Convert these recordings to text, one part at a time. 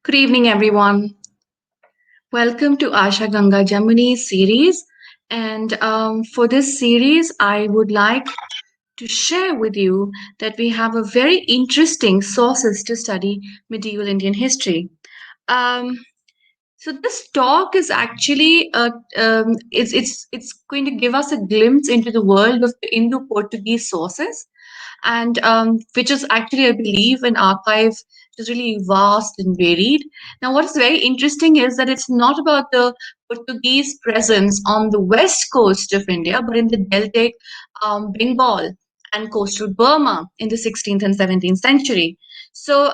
Good evening, everyone. Welcome to Asha Ganga Jamuni series. And for this series, I would like to share with you that we have a very interesting sources to study medieval Indian history. Um, so this talk is actually it's going to give us a glimpse into the world of the Indo-Portuguese sources and which is actually, I believe, an archive which is really vast and varied. Now, what is very interesting is that it's not about the Portuguese presence on the west coast of India, but in the Deltaic Bengal and coastal Burma in the 16th and 17th century. So,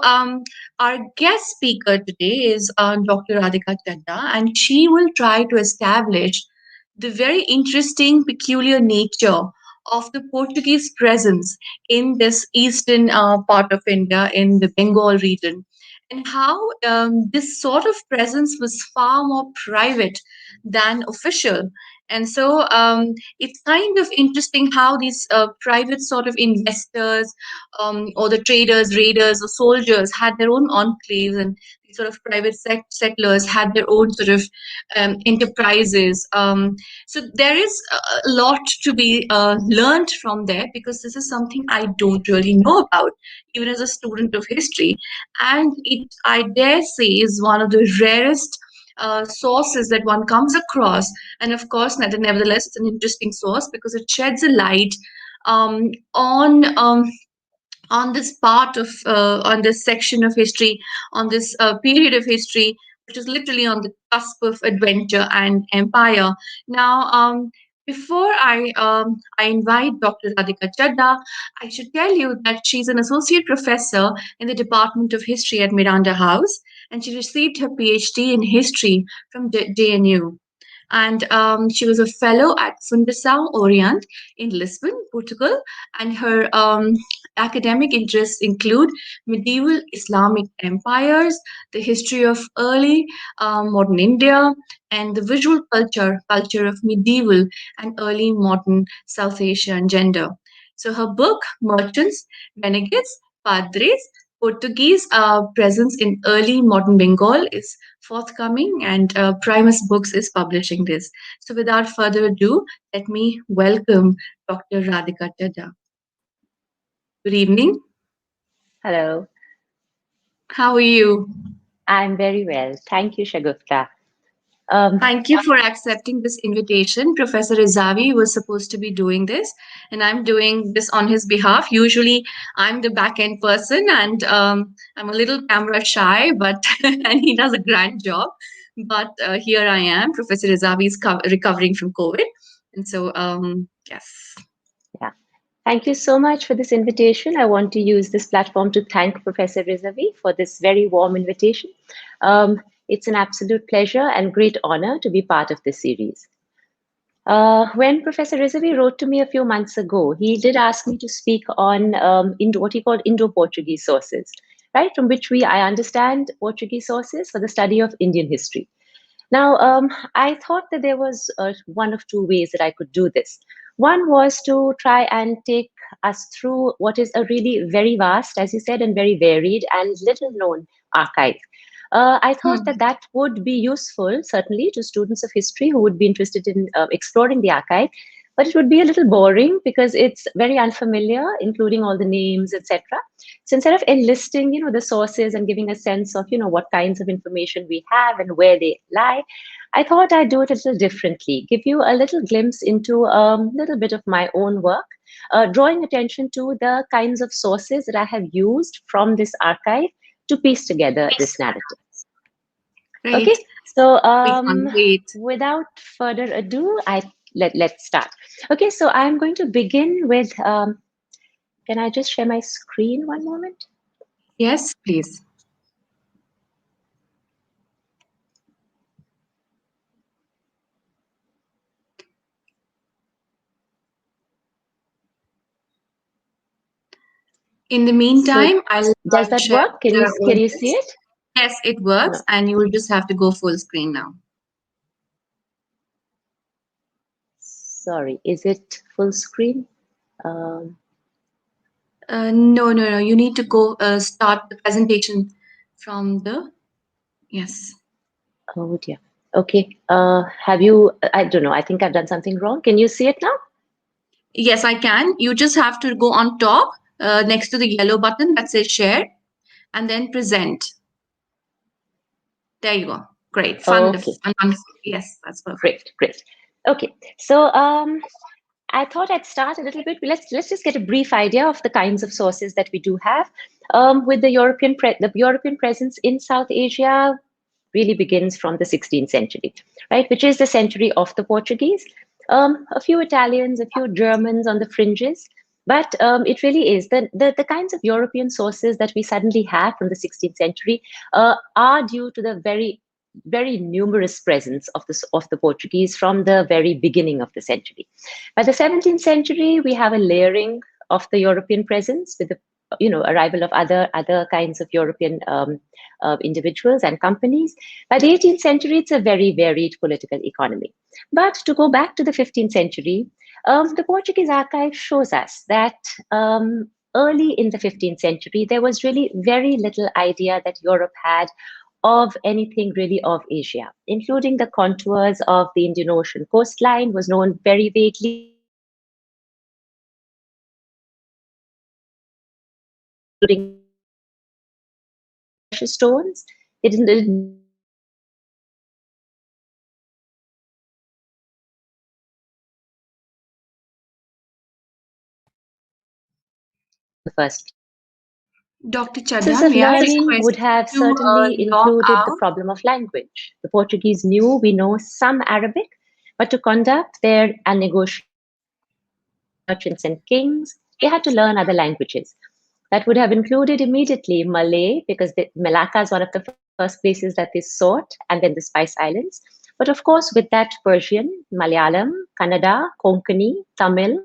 our guest speaker today is Dr. Radhika Chaddha, and she will try to establish the very interesting, peculiar nature of the Portuguese presence in this eastern part of India, in the Bengal region, and how this sort of presence was far more private than official. And so it's kind of interesting how these private sort of investors or the traders, raiders, or soldiers had their own enclaves, and these sort of private settlers had their own sort of enterprises. So there is a lot to be learned from there because this is something I don't really know about, even as a student of history. And it, I dare say, is one of the rarest sources that one comes across. And of course, nevertheless, it's an interesting source because it sheds a light um, on. On this part of on this section of history, on this period of history which is literally on the cusp of adventure and empire. Now, before I invite Dr. Radhika Chaddha, I should tell you that she's an associate professor in the Department of History at Miranda House, and she received her PhD in history from JNU, and she was a fellow at Fundação Orient in Lisbon, Portugal. And her academic interests include medieval Islamic empires, the history of early modern India, and the visual culture of medieval and early modern South Asia and gender. So her book, Merchants, Renegades, Padres, Portuguese presence in early modern Bengal is forthcoming, and Primus Books is publishing this. So, without further ado, let me welcome Dr. Radhika Chaddha. Good evening. Hello, How are you? I'm very well. Thank you, Shagufta. Um, Thank you for accepting this invitation. Professor Rizavi was supposed to be doing this, and I'm doing this on his behalf. Usually, I'm the back end person, and I'm a little camera shy, but and he does a grand job. But here I am. Professor Rizavi is recovering from COVID, and so yes. yeah. Thank you so much for this invitation. I want to use this platform to thank Professor Rizavi for this very warm invitation. It's an absolute pleasure and great honor to be part of this series. When Professor Rizavi wrote to me a few months ago, he did ask me to speak on what he called Indo-Portuguese sources, right? From which I understand Portuguese sources for the study of Indian history. Now, I thought that there was one of two ways that I could do this. One was to try and take us through what is a really very vast, as you said, and very varied and little known archive. I thought Hmm. that that would be useful, certainly, to students of history who would be interested in exploring the archive. But it would be a little boring because it's very unfamiliar, including all the names, etc. So instead of enlisting, the sources and giving a sense of, what kinds of information we have and where they lie, I thought I'd do it a little differently, give you a little glimpse into a little bit of my own work, drawing attention to the kinds of sources that I have used from this archive to piece together this narrative. Great. Okay, so We can't wait. without further ado, let's start. Okay, so I'm going to begin with. Can I just share my screen one moment? Yes, please. In the So meantime, I'll does that share work? with our Can you see audience. it? Yes, it works, No, and you will just have to go full screen now. sorry. Is it full screen? Um, No, no, no. You need to go start the presentation from the. Yes. Oh dear. Okay. Have you? I don't know. I think I've done something wrong. Can you see it now? Yes, I can. You just have to go on top next to the yellow button that says share and then present. There you go. Great. Okay. Wonderful. Yes, that's perfect. Great. Great. Okay. So I thought I'd start a little bit. Let's just get a brief idea of the kinds of sources that we do have. With the European presence in South Asia really begins from the 16th century, right, which is the century of the Portuguese. A few Italians, a few Germans on the fringes, but it really is the kinds of European sources that we suddenly have from the 16th century are due to the very numerous presence of the Portuguese from the very beginning of the century. By the 17th century, we have a layering of the European presence with the arrival of other kinds of European individuals and companies. By the 18th century, it's a very varied political economy. But to go back to the 15th century, the Portuguese archive shows us that early in the 15th century, there was really very little idea that Europe had of anything really of Asia, including the contours of the Indian Ocean coastline was known very vaguely, including precious stones. They didn't know that the Portuguese had in the first place. Dr. Sources Chadha, of may I learning request would have you to certainly log included the out? problem of language. The Portuguese knew we know some Arabic, but to conduct their and negotiate with merchants and kings, they had to learn other languages. That would have included immediately Malay, because Malacca is one of the first places that they sought, and then the Spice Islands. But of course, with that Persian, Malayalam, Kannada, Konkani, Tamil,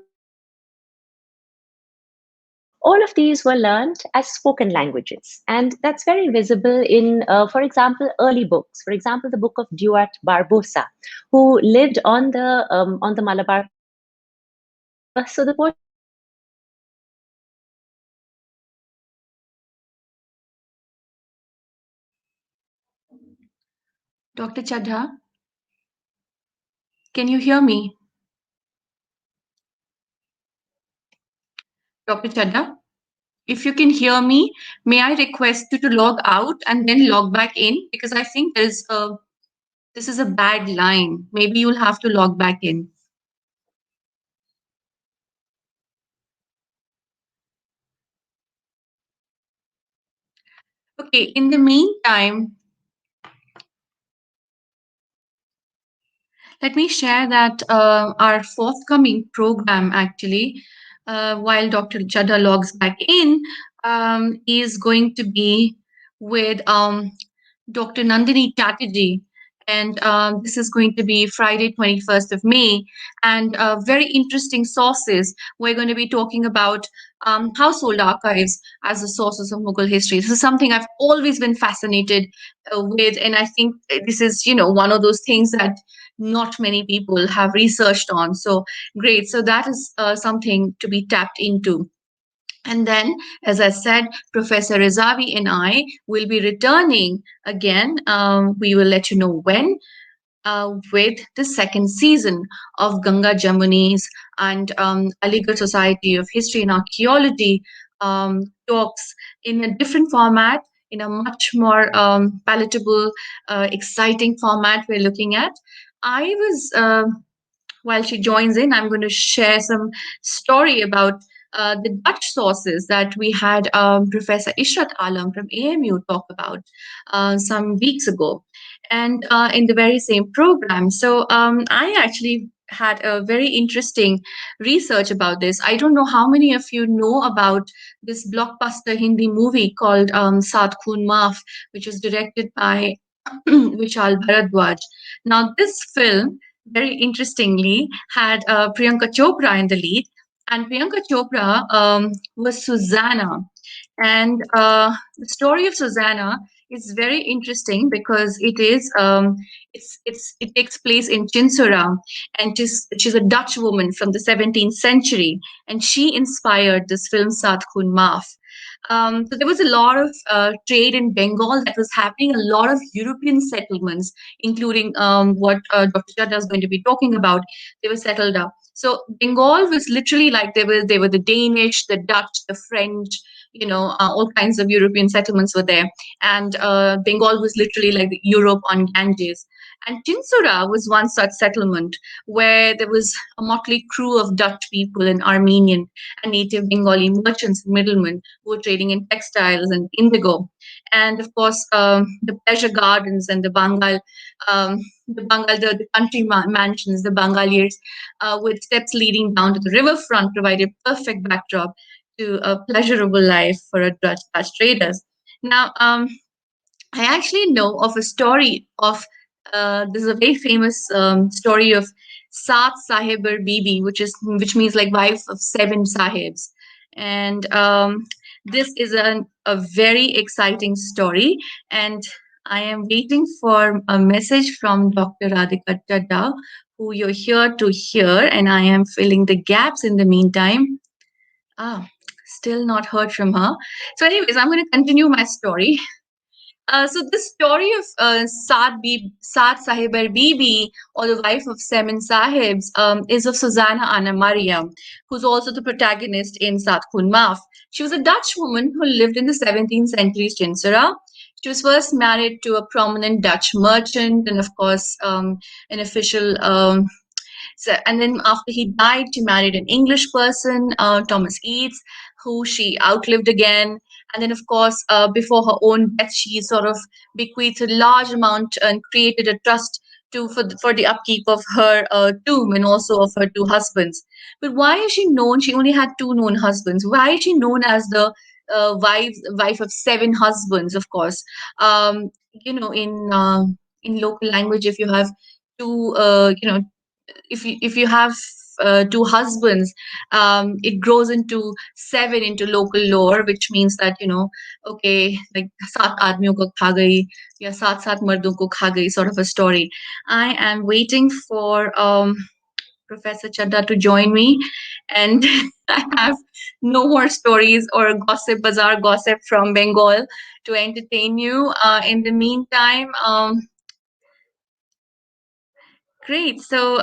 all of these were learned as spoken languages. And that's very visible in, for example, early books. For example, the book of Duarte Barbosa, who lived on the Malabar coast. So the Portuguese knew how to speak Malayalam, Kannada, Konkani, Tamil, Malayalam, Malayalam, Dr. Chadha, can you hear me? Dr. Chadha, if you can hear me, may I request you to log out and then log back in? Because I think this is a bad line. Maybe you'll have to log back in. Okay, in the meantime, let me share that our forthcoming program, actually, while Dr. Chadha logs back in, is going to be with Dr. Nandini Chatterjee. And this is going to be Friday, 21st of May. And very interesting sources. We're going to be talking about household archives as the sources of Mughal history. This is something I've always been fascinated with. And I think this is, one of those things that not many people have researched on. So great. So that is something to be tapped into. And then, as I said, Professor Rizavi and I will be returning again. We will let you know when with the second season of Ganga Jamuni's and Aligarh Society of History and Archaeology talks in a different format, in a much more palatable, exciting format we're looking at. I was while she joins in, I'm going to share some story about the Dutch sources that we had Professor Ishrat Alam from AMU talk about some weeks ago, and in the very same program. So I actually had a very interesting research about this. I don't know how many of you know about this blockbuster Hindi movie called Saat Khoon Maaf, which was directed by Vishal Bharadwaj. Now, this film very interestingly had Priyanka Chopra in the lead, and Priyanka Chopra was Susanna. And the story of Susanna is very interesting because it takes place in Chinsura, and she's a Dutch woman from the 17th century, and she inspired this film Saat Khoon Maaf. So there was a lot of trade in Bengal that was happening, a lot of European settlements, including what Dr. Chadha is going to be talking about. They were settled up. So Bengal was literally like they were the Danish, the Dutch, the French, all kinds of European settlements were there, and Bengal was literally like the Europe on Ganges. And Tinsura was one such settlement where there was a motley crew of Dutch people and Armenian and native Bengali merchants and middlemen who were trading in textiles and indigo. And of course, the pleasure gardens and um, the country mansions, the Bangaliers, with steps leading down to the riverfront, provided perfect backdrop to a pleasurable life for a Dutch traders. Now, I actually know of a story of this is a very famous story of Saat Sahibar Bibi, which means like wife of seven sahibs, and this is a very exciting story. And I am waiting for a message from Dr. Radhika Chaddha, who you're here to hear, and I am filling the gaps in the meantime. Ah, still not heard from her. So, anyways, I'm going to continue my story. So the story of Saad Sahibar Bibi, or the wife of Seven Sahibs, is of Susanna Anna Maria, who's also the protagonist in Saat Khun Maaf. She was a Dutch woman who lived in the 17th century Chinsara. She was first married to a prominent Dutch merchant, and of course, an official. So, and then after he died, she married an English person, Thomas Eads, who she outlived again. And then, of course, before her own death, she sort of bequeathed a large amount and created a trust for the upkeep of her tomb and also of her two husbands. But why is she known? She only had two known husbands. Why is she known as the wife of seven husbands? Of course, in local language, if you have two, if you have two husbands, it grows into seven into local lore, which means that okay, like सात आदमियों को खा गई या सात सात मर्दों को खा गई, sort of a story. I am waiting for Professor Chadha to join me, and I have no more stories or gossip, bazaar gossip from Bengal to entertain you. In the meantime, great. So.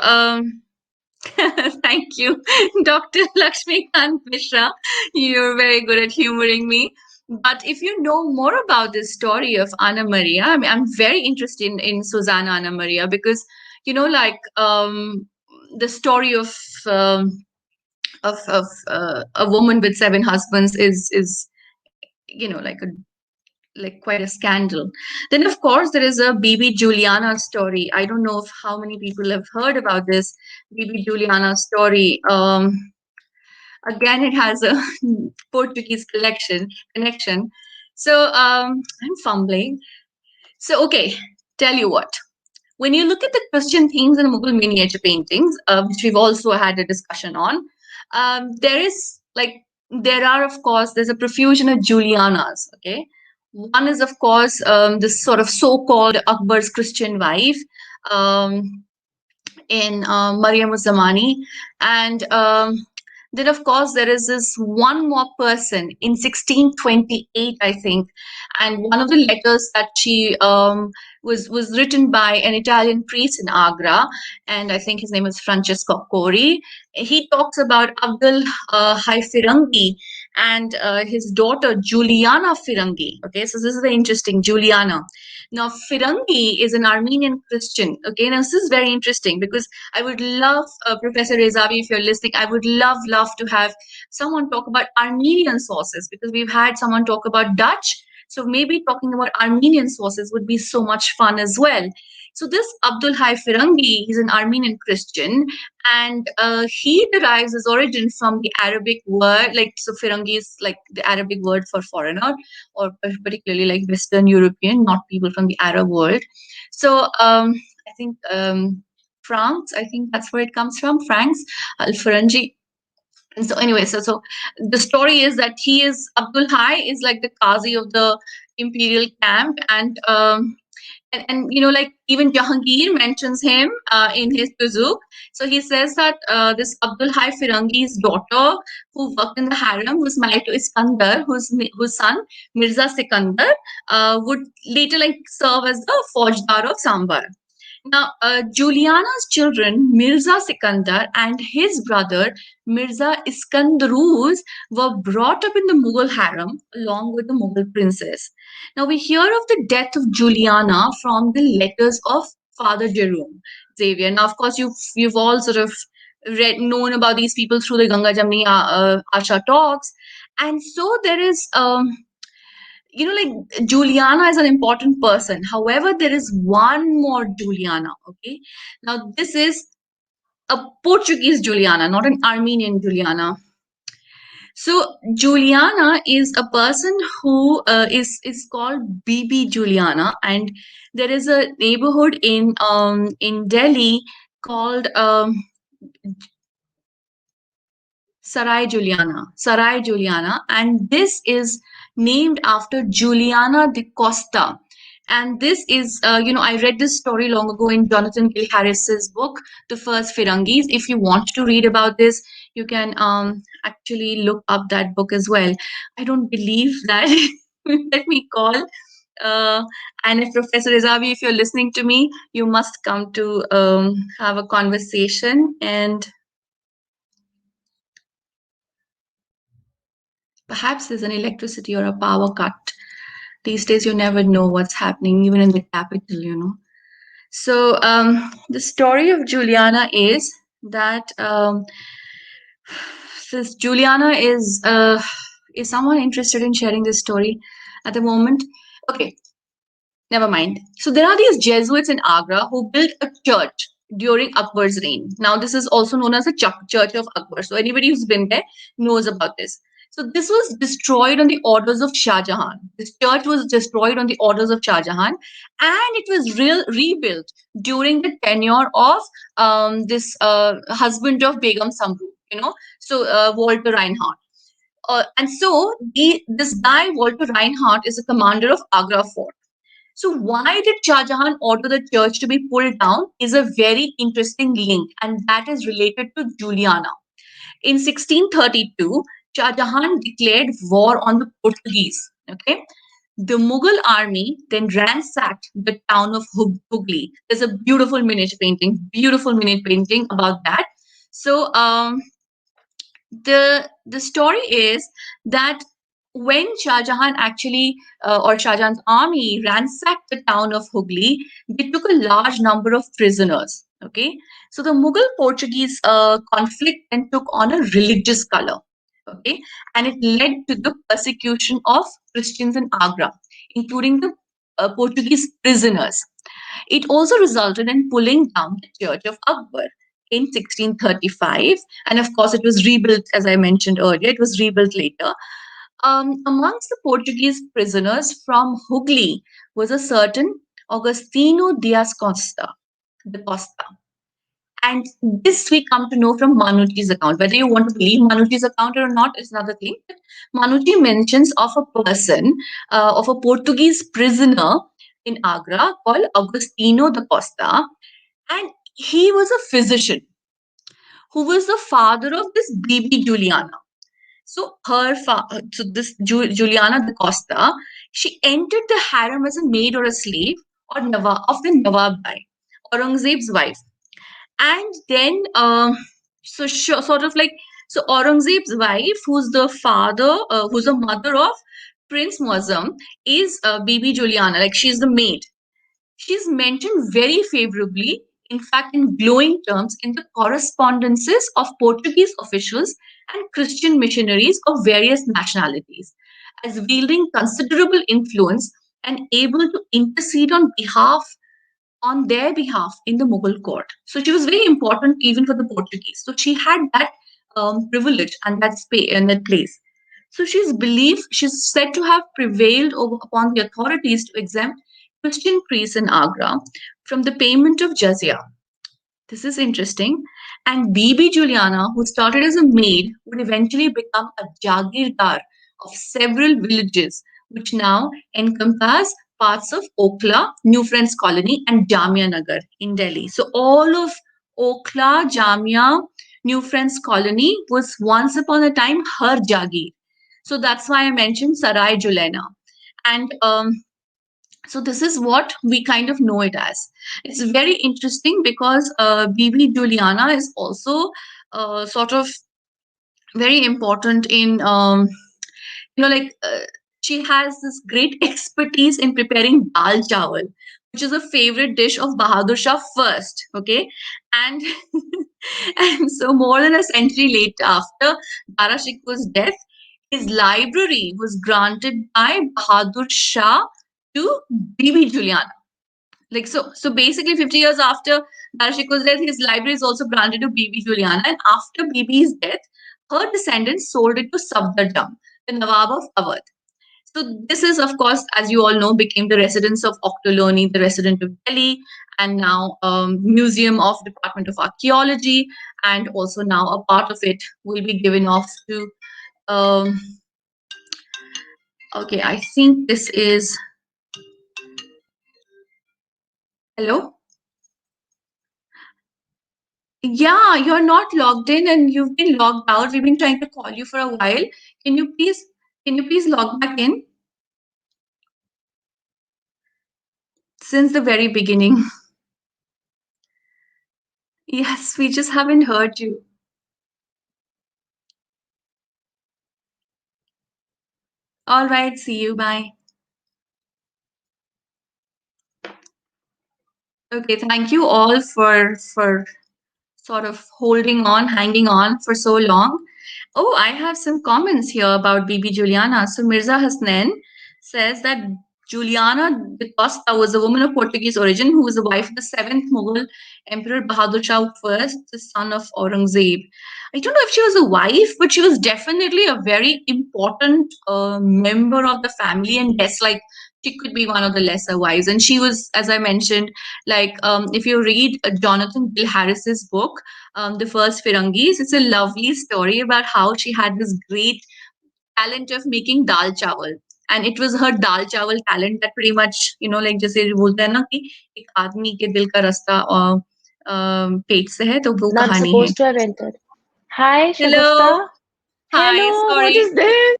Thank you, Dr. Lakshmikant Mishra. You're very good at humoring me. But if you know more about this story of Anna Maria, I mean, I'm very interested in Susanna Anna Maria because, like the story of a woman with seven husbands is like quite a scandal. Then, of course, there is a BB Juliana story. I don't know if how many people have heard about this BB Juliana story. Again, it has a Portuguese collection connection. So I'm fumbling. So okay, tell you what. When you look at the Christian themes in Mughal miniature paintings, which we've also had a discussion on, there are, of course, there's a profusion of Julianas. Okay, one is, of course, this sort of so-called Akbar's Christian wife. In Maryam Zamani. And then, of course, there is this one more person in 1628, I think. And one of the letters that she was written by an Italian priest in Agra, and I think his name is Francesco Cori. He talks about Abdul Hai Firangi and his daughter Juliana Firangi. Okay, so this is very interesting, Juliana. Now, Firangi is an Armenian Christian. Okay, now this is very interesting because I would love, Professor Rezavi, if you're listening, I would love to have someone talk about Armenian sources because we've had someone talk about Dutch. So maybe talking about Armenian sources would be so much fun as well. So this Abdul Hai Firangi, he's an Armenian Christian, and he derives his origin from the Arabic word, like so Firangi is like the Arabic word for foreigner, or particularly like Western European, not people from the Arab world. So I think France, I think that's where it comes from, Franks, Al-Farangi. And so anyway, so the story is that he is Abdul Hai is like the Qazi of the imperial camp, and and you know, like even Jahangir mentions him in his Tuzuk. So he says that this Abdul Hai Firangi's daughter, who worked in the harem, was married to Iskandar, whose son Mirza Sikandar would later like serve as the Faujdar of Sambar. Now, Juliana's children, Mirza Sikandar and his brother Mirza Iskandaruz, were brought up in the Mughal harem along with the Mughal princess. Now, we hear of the death of Juliana from the letters of Father Jerome Xavier. Now, of course, you've all sort of known about these people through the Ganga Jamni Asha talks, and so there is. You know, like Juliana is an important person. However, there is one more Juliana. Okay. Now, this is a Portuguese Juliana, not an Armenian Juliana. So, Juliana is a person who is called BB Juliana, and there is a neighborhood in Delhi called Sarai Juliana, and this is named after Juliana de Costa. And this is, you know, I read this story long ago in Jonathan Gil Harris's book, The First Firangis. If you want to read about this, you can actually look up that book as well. I don't believe that. Let me call. Uh, and if Professor Izavi, if you're listening to me, you must come to have a conversation. And perhaps there's an electricity or a power cut. These days, you never know what's happening, even in the capital, you know. So, the story of Juliana is that this Juliana is someone interested in sharing this story at the moment. Okay, never mind. So there are these Jesuits in Agra who built a church during Akbar's reign. Now, this is also known as the Church of Akbar. So anybody who's been there knows about this. So this was destroyed on the orders of Shah Jahan. This church was destroyed on the orders of Shah Jahan, and it was rebuilt during the tenure of this husband of Begum Samru. You know, so Walter Reinhardt. And so this guy Walter Reinhardt is a commander of Agra Fort. So, why did Shah Jahan order the church to be pulled down is a very interesting link, and that is related to Juliana. In 1632, Shah Jahan declared war on the Portuguese. Okay, the Mughal army then ransacked the town of Hooghly. There's a beautiful miniature painting about that. So, the story is that when Shah Jahan actually or Shah Jahan's army ransacked the town of Hooghly, they took a large number of prisoners. Okay, so the Mughal Portuguese conflict then took on a religious color. Okay, and it led to the persecution of Christians in Agra, including the Portuguese prisoners. It also resulted in pulling down the Church of Akbar in 1635, and of course, it was rebuilt, as I mentioned earlier, it was rebuilt later. Amongst the Portuguese prisoners from Hooghly was a certain Agostino Dias Costa, the Costa. And this we come to know from Manuchi's account. Whether you want to believe Manuchi's account or not is another thing. But Manuchi mentions of a person, of a Portuguese prisoner in Agra called Agostino da Costa, and he was a physician who was the father of this baby Juliana. So this Juliana da Costa, she entered the harem as a maid or a slave or of the Nawab Bai, Aurangzeb's wife. And then sort of like, so Aurangzeb's wife, who's the mother of Prince Muazzam, is Bibi Juliana, like she's the maid. She's mentioned very favorably, in fact, in glowing terms, in the correspondences of Portuguese officials and Christian missionaries of various nationalities, as wielding considerable influence and able to intercede on their behalf in the Mughal court. So she was very important even for the Portuguese. So she had that privilege and that space and that place. So she's said to have prevailed upon the authorities to exempt Christian priests in Agra from the payment of jizya. This is interesting. And Bibi Juliana, who started as a maid, would eventually become a jagirdar of several villages, which now encompass parts of Okla, New Friends Colony, and Jamia Nagar in Delhi. So all of Okla, Jamia, New Friends Colony was once upon a time her Jagir. So that's why I mentioned Sarai Julena. And so this is what we kind of know it as. It's very interesting because Bibi Juliana is also sort of very important in like she has this great expertise in preparing dal chawal, which is a favorite dish of Bahadur Shah first. Okay, and and so more than a century later, after Dara Shikoh's death, his library was granted by Bahadur Shah to Bibi Juliana. Like so basically 50 years after Darshiko's death, his library is also granted to Bibi Juliana. And after Bibi's death, her descendants sold it to Safdarjung, the Nawab of Awadh. So this is, of course, as you all know, became the residence of Oktoloni, the resident of Delhi, and now Museum of Department of Archaeology, and also now a part of it will be given off to. Um, okay, I think this is. Hello. Yeah, you're not logged in and you've been logged out. We've been trying to call you for a while. Can you please can you please log back in since the very beginning? Yes, we just haven't heard you. All right, see you. Bye. Okay, thank you all for sort of holding on, hanging on for so long. Oh, I have some comments here about Bibi Juliana. So Mirza Hasnain says that Juliana de Costa was a woman of Portuguese origin who was the wife of the seventh Mughal Emperor Bahadur Shah I, the son of Aurangzeb. I don't know if she was a wife, but she was definitely a very important member of the family, and yes, like she could be one of the lesser wives. And she was, as I mentioned, like if you read Jonathan Bill Harris's book, the first Firangis. It's a lovely story about how she had this great talent of making dal chawal. And it was her dal chawal talent that pretty much, like जैसे बोलते हैं ना कि एक आदमी के दिल का रास्ता पेट से है तो वो Not कहानी है. supposed to have entered. Hi, Hello. Shagufta. Hi. Hello, what Sorry. is this?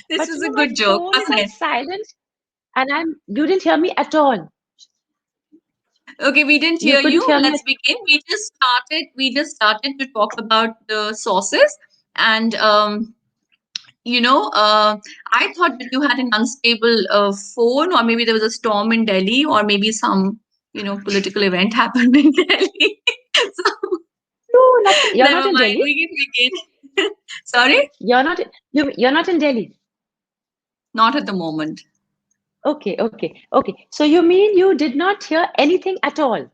This But was you a know, my good joke, phone is wasn't on it? silent and you didn't hear me at all. Okay, we didn't You hear couldn't you. hear me Let's begin. We just started to talk about the sources, and I thought that you had an unstable phone, or maybe there was a storm in Delhi, or maybe some, political event happened in Delhi. So No, nothing. You're not never in mind. Delhi. We can begin. Sorry, You're not in Delhi. not at the moment. Okay, okay, okay. So you mean you did not hear anything at all?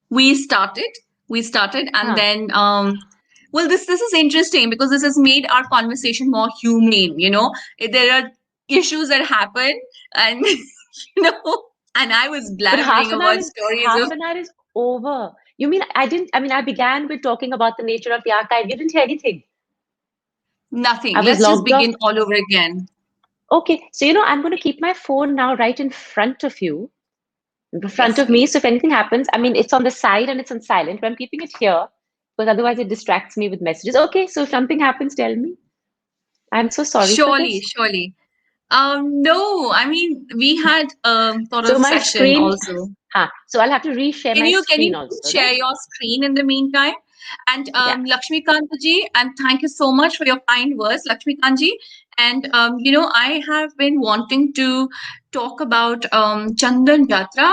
We started. We started, and Huh. then well, this is interesting because this has made our conversation more humane. There are issues that happen, and you know, and I was But blabbering about stories half of an hour is over. You mean I mean I began with talking about the nature of the archive. You didn't hear anything. nothing. I was Let's just logged off. begin all over again. Okay, so I'm going to keep my phone now right in front of you, in front Yes, of me. please. So if anything happens, I mean, it's on the side and it's on silent, but I'm keeping it here because otherwise it distracts me with messages. Okay, so if something happens, tell me. I'm so sorry for Surely, this. surely. No, I mean we had sort So of my session screen, also. so I'll have to reshare Can my you screen please also, share right? your screen in the meantime? And Yeah. Lakshmi Kantaji, and thank you so much for your kind words, Lakshmi Kanji. And I have been wanting to talk about Chandan Yatra.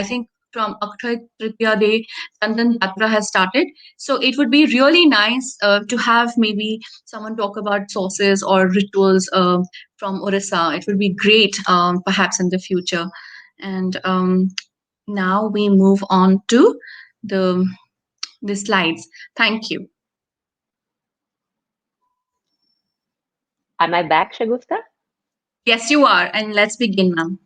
I think from Akshaya Tritiya Day, Chandan Yatra has started. So it would be really nice to have maybe someone talk about sources or rituals from Orissa. It would be great, perhaps in the future. And now we move on to the the slides. Thank you. Am I back, Shagufta? Yes, you are. And let's begin, ma'am.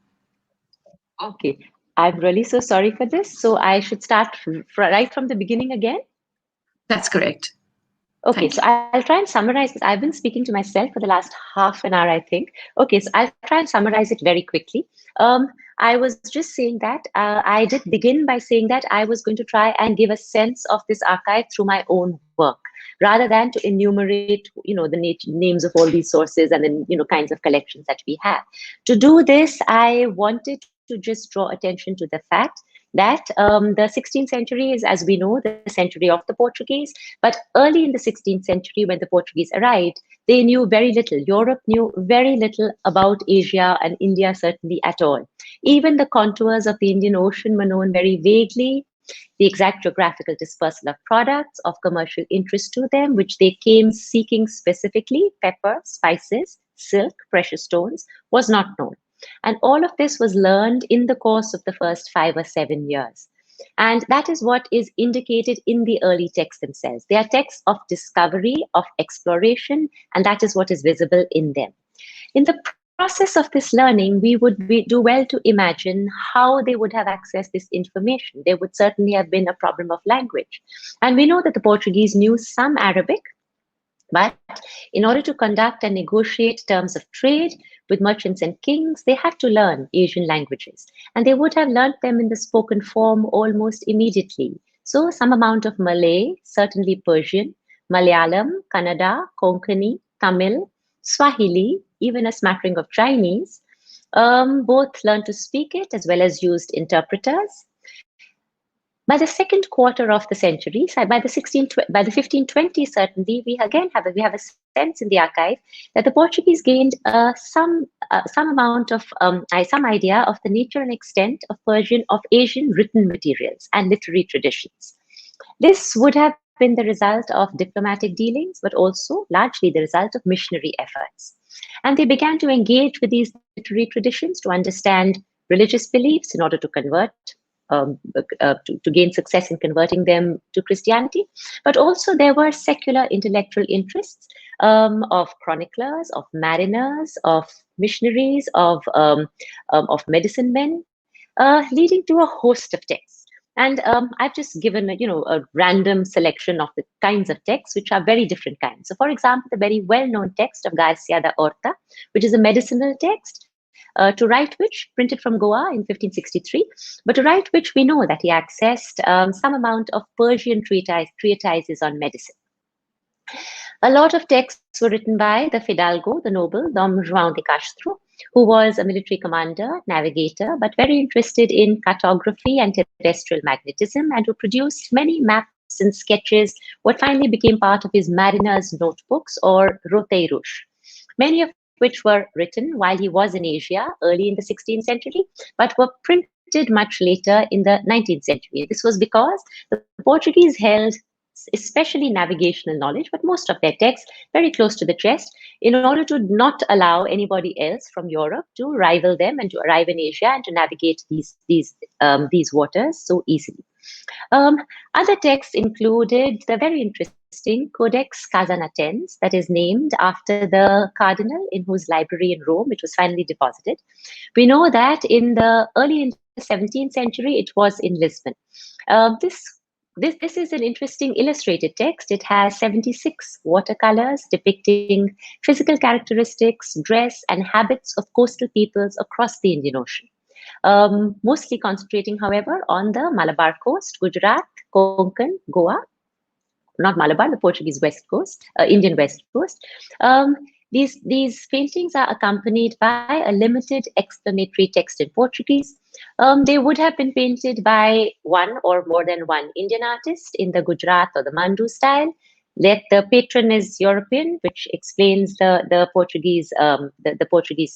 Okay. I'm really so sorry for this. So I should start right from the beginning again. That's correct. Okay, Thank so you. I'll try and summarize this. I've been speaking to myself for the last half an hour, I think. Okay, so I'll try and summarize it very quickly. I was just saying that I did begin by saying that I was going to try and give a sense of this archive through my own work, rather than to enumerate, the names of all these sources and then, kinds of collections that we have. To do this, I wanted to just draw attention to the fact that the 16th century is, as we know, the century of the Portuguese. But early in the 16th century, when the Portuguese arrived, they knew very little. Europe knew very little about Asia and India, certainly at all. Even the contours of the Indian Ocean were known very vaguely. The exact geographical dispersal of products of commercial interest to them, which they came seeking specifically, pepper, spices, silk, precious stones, was not known. And all of this was learned in the course of the first 5 or 7 years. And that is what is indicated in the early texts themselves. They are texts of discovery, of exploration, and that is what is visible in them. In the process of this learning, we would do well to imagine how they would have accessed this information. There would certainly have been a problem of language. And we know that the Portuguese knew some Arabic, but in order to conduct and negotiate terms of trade with merchants and kings, they had to learn Asian languages. And they would have learnt them in the spoken form almost immediately. So, some amount of Malay, certainly Persian, Malayalam, Kannada, Konkani, Tamil, Swahili, even a smattering of Chinese. Both learned to speak it as well as used interpreters. By the second quarter of the century, so by the 1520s, certainly, we have a sense in the archive that the Portuguese gained some amount of some idea of the nature and extent of Asian written materials and literary traditions. This would have been the result of diplomatic dealings, but also largely the result of missionary efforts. And they began to engage with these literary traditions to understand religious beliefs in order to convert to gain success in converting them to Christianity. But also there were secular intellectual interests of chroniclers, of mariners, of missionaries, of medicine men, leading to a host of texts. And I've just given a random selection of the kinds of texts, which are very different kinds. So, for example, the very well-known text of Garcia da Horta, which is a medicinal text, to write which, printed from Goa in 1563, but to write which we know that he accessed some amount of Persian treatises on medicine. A lot of texts were written by the Fidalgo, the noble, Dom João de Castro, who was a military commander, navigator, but very interested in cartography and terrestrial magnetism, and who produced many maps and sketches, what finally became part of his mariner's notebooks or roteiros, many of which were written while he was in Asia early in the 16th century, but were printed much later in the 19th century. This was because the Portuguese held especially navigational knowledge, but most of their texts very close to the chest, in order to not allow anybody else from Europe to rival them and to arrive in Asia and to navigate these waters so easily. Um, Other texts included the very interesting Codex Casanatense, that is named after the cardinal in whose library in Rome it was finally deposited. We know that early in the 17th century, it was in Lisbon. This is an interesting illustrated text. It has 76 watercolors depicting physical characteristics, dress, and habits of coastal peoples across the Indian Ocean. Mostly concentrating, however, on the Malabar coast, Gujarat, Konkan, Goa, not Malabar, the Portuguese west coast, Indian west coast. These paintings are accompanied by a limited explanatory text in Portuguese. They would have been painted by one or more than one Indian artist in the Gujarat or the Mandu style. That the patron is European, which explains the Portuguese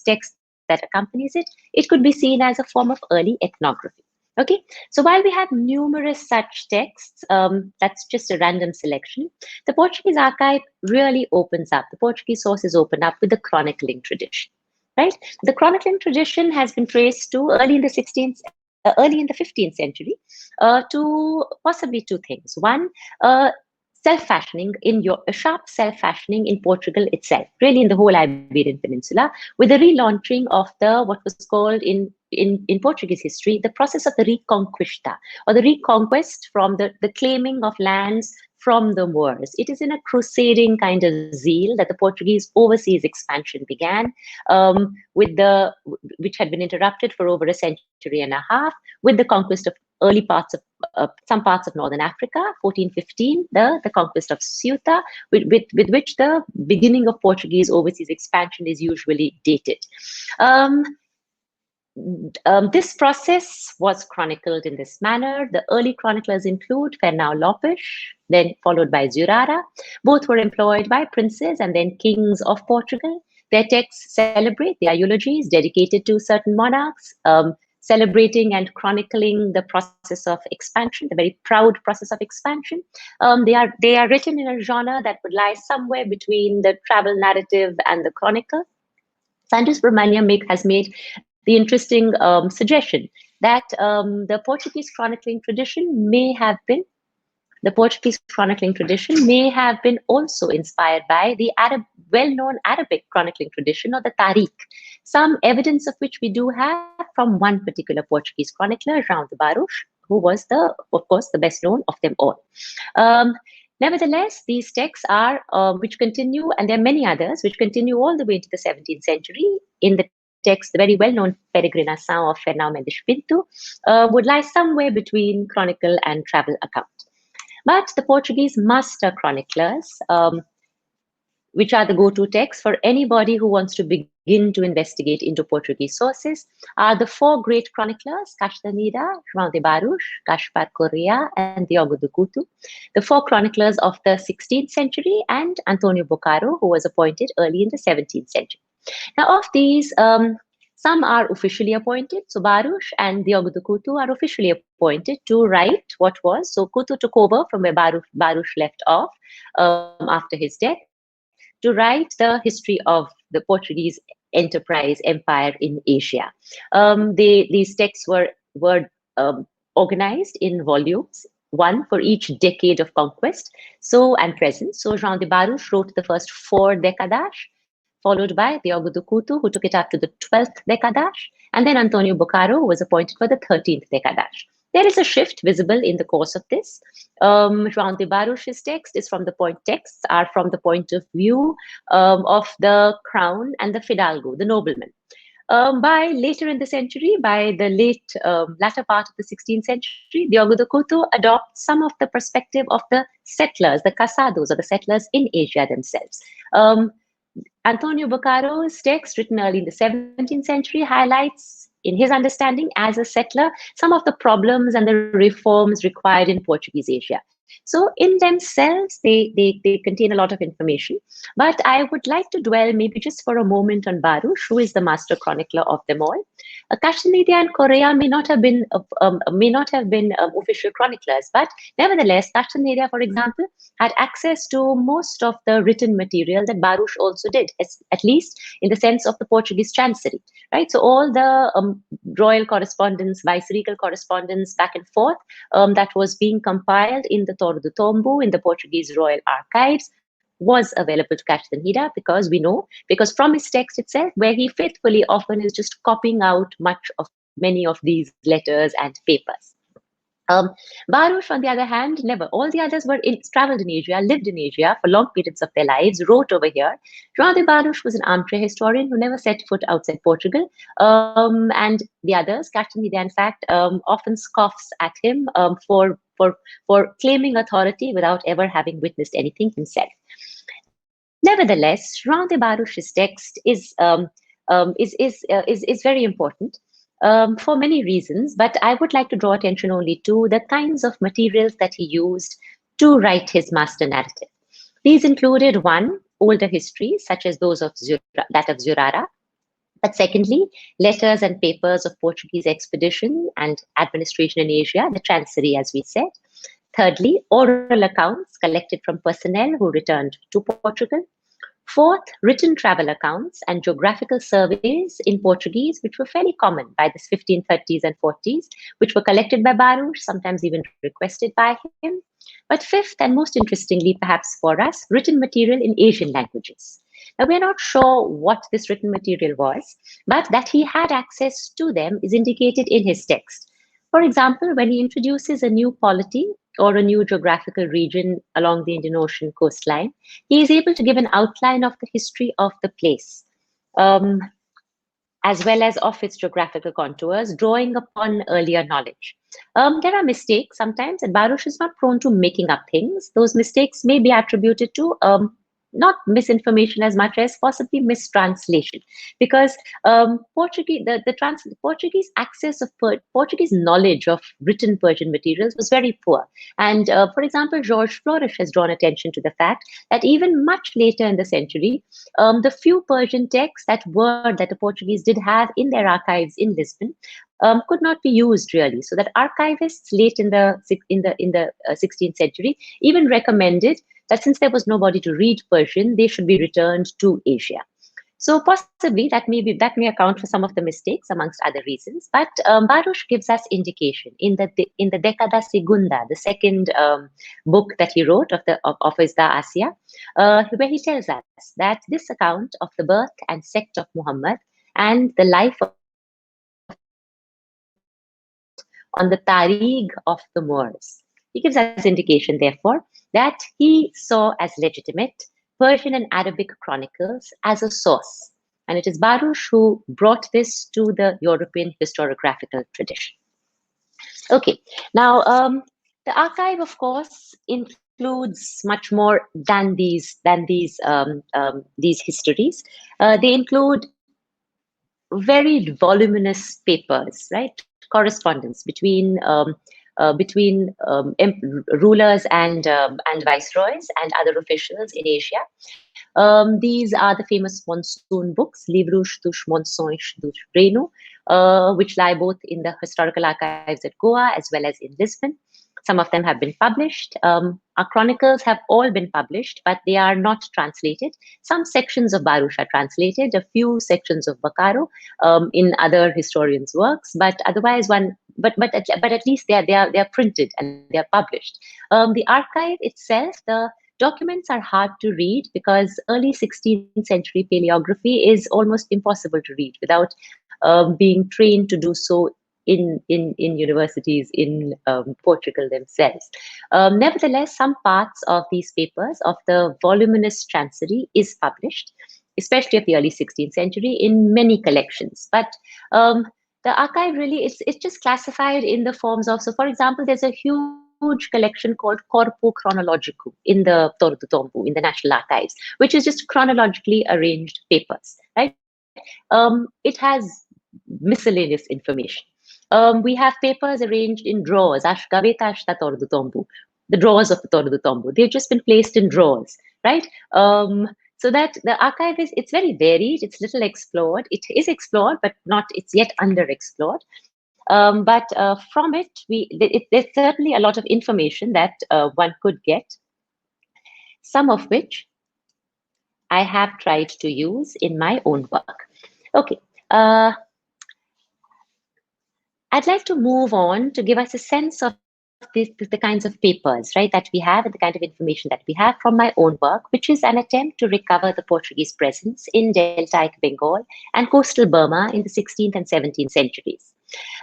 text that accompanies it. It could be seen as a form of early ethnography. Okay, so while we have numerous such texts, that's just a random selection, the Portuguese archive really opens up, the Portuguese sources open up with the chronicling tradition, right? The chronicling tradition has been traced to early in the 15th century, to possibly two things. One, self-fashioning sharp self-fashioning in Portugal itself, really in the whole Iberian Peninsula, with the relaunching of the what was called in Portuguese history the process of the reconquista, or the reconquest from the claiming of lands from the Moors. It is in a crusading kind of zeal that the Portuguese overseas expansion began, which had been interrupted for over a century and a half with the conquest of early parts of some parts of northern Africa, 1415, the conquest of Ceuta, with which the beginning of Portuguese overseas expansion is usually dated. Um, this process was chronicled in this manner. The early chroniclers include Fernão Lopes, then followed by Zurara. Both were employed by princes and then kings of Portugal. Their texts celebrate their eulogies dedicated to certain monarchs, celebrating and chronicling the process of expansion, the very proud process of expansion. They are written in a genre that would lie somewhere between the travel narrative and the chronicle. Sanders Brahmania has made the interesting suggestion that the Portuguese chronicling tradition may have been also inspired by the well-known Arabic chronicling tradition, or the Tariq, some evidence of which we do have from one particular Portuguese chronicler, João de Barros, who was, of course, the best known of them all. Nevertheless, these texts are, which continue, and there are many others, which continue all the way into the 17th century. In the text, the very well-known Peregrinação of Fernão Mendes Pinto would lie somewhere between chronicle and travel account. But the Portuguese master chroniclers, which are the go-to texts for anybody who wants to begin to investigate into Portuguese sources, are the four great chroniclers, Castaneda, João de Barros, Gaspar Correa, and Diogo de Couto, the four chroniclers of the 16th century, and Antonio Bocaro, who was appointed early in the 17th century. Now, of these, some are officially appointed. So Barros and Diogo de Couto are officially appointed to write what was. So Couto took over from where Barros left off after his death, to write the history of the Portuguese enterprise empire in Asia. These texts were organized in volumes, one for each decade of conquest, and present. So João de Barros wrote the first 4 décadas, followed by Diogo de Couto, who took it up to the 12th décadas, and then Antonio Bocaro, who was appointed for the 13th décadas. There is a shift visible in the course of this. João de Barros' texts are from the point of view of the crown and the fidalgo, the nobleman. By later in the century, by the latter part of the 16th century, Diogo de Couto adopts some of the perspective of the settlers, the casados, or the settlers in Asia themselves. Antonio Bocaro's text, written early in the 17th century, highlights, in his understanding as a settler, some of the problems and the reforms required in Portuguese Asia. So in themselves, they contain a lot of information. But I would like to dwell maybe just for a moment on Barros, who is the master chronicler of them all. Castaneda and Correa may not have been official chroniclers, but nevertheless, Castaneda, for example, had access to most of the written material that Barros also did, at least in the sense of the Portuguese chancery, right? So all the royal correspondence, viceregal correspondence back and forth that was being compiled in the Torre do Tombo, in the Portuguese Royal Archives, was available to Castaneda, because from his text itself, where he faithfully often is just copying out many of these letters and papers. Barros, on the other hand, never. All the others traveled in Asia, lived in Asia for long periods of their lives, wrote over here. João de Barros was an armchair historian who never set foot outside Portugal. And the others, Castaneda, in fact, often scoffs at him for claiming authority without ever having witnessed anything himself. Nevertheless, João de Barros' text is very important. For many reasons, but I would like to draw attention only to the kinds of materials that he used to write his master narrative. These included, one, older histories, such as those of that of Zurara, but secondly, letters and papers of Portuguese expedition and administration in Asia, the chancery, as we said. Thirdly, oral accounts collected from personnel who returned to Portugal. Fourth, written travel accounts and geographical surveys in Portuguese, which were fairly common by the 1530s and 40s, which were collected by Barros, sometimes even requested by him. But fifth, and most interestingly perhaps for us, written material in Asian languages. Now, we're not sure what this written material was, but that he had access to them is indicated in his text. For example, when he introduces a new polity, or a new geographical region along the Indian Ocean coastline, he is able to give an outline of the history of the place. Um, as well as of its geographical contours, drawing upon earlier knowledge. There are mistakes sometimes, and Baruch is not prone to making up things. Those mistakes may be attributed to not misinformation as much as possibly mistranslation, because the Portuguese access of Portuguese knowledge of written Persian materials was very poor. And for example, George Flourish has drawn attention to the fact that even much later in the century, the few Persian texts that the Portuguese did have in their archives in Lisbon could not be used really. So that archivists late in the 16th century even recommended that since there was nobody to read Persian, they should be returned to Asia. So possibly that may account for some of the mistakes amongst other reasons. But Baruch gives us indication in the Decada Segunda, the second book that he wrote of his Da Asia, where he tells us that this account of the birth and sect of Muhammad and the life of Muhammad is based on the Tariq of the Moors. He gives us indication, therefore, that he saw as legitimate Persian and Arabic chronicles as a source. And it is Baruch who brought this to the European historiographical tradition. Okay, now the archive, of course, includes much more than these histories. They include very voluminous papers, right? Correspondence between rulers and viceroys and other officials in Asia. These are the famous monsoon books, Livros dos Monções do Reino, which lie both in the historical archives at Goa as well as in Lisbon. Some of them have been published. Our chronicles have all been published, but they are not translated. Some sections of Baruch are translated, a few sections of Bakaro in other historians' works, but otherwise but at least they are printed and they are published. The archive itself, the documents are hard to read because early 16th century paleography is almost impossible to read without being trained to do so in universities in Portugal themselves. Nevertheless, some parts of these papers of the voluminous chancery is published, especially of the early 16th century, in many collections. But the archive really it's just classified in the forms of, so for example, there's a huge collection called Corpo Chronologico in the Torre do Tombo in the National Archives, which is just chronologically arranged papers, right? It has miscellaneous information. We have papers arranged in drawers, as gavetas da Torre do Tombo, the drawers of the Torre do Tombo. They've just been placed in drawers, right? So that the archive it's very varied, it's little explored. It is explored, but not, it's yet underexplored. But from there's certainly a lot of information that one could get, some of which I have tried to use in my own work. Okay, I'd like to move on to give us a sense of the kinds of papers, right, that we have and the kind of information that we have from my own work, which is an attempt to recover the Portuguese presence in deltaic Bengal and coastal Burma in the 16th and 17th centuries.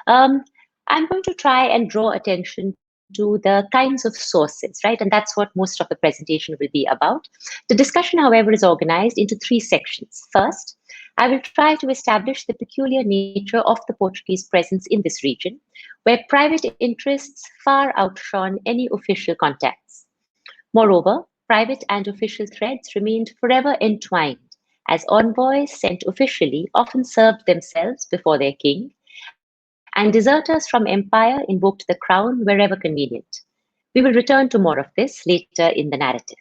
I'm going to try and draw attention to the kinds of sources, right? And that's what most of the presentation will be about. The discussion, however, is organized into three sections. First, I will try to establish the peculiar nature of the Portuguese presence in this region, where private interests far outshone any official contacts. Moreover, private and official threads remained forever entwined, as envoys sent officially often served themselves before their king, and deserters from empire invoked the crown wherever convenient. We will return to more of this later in the narrative.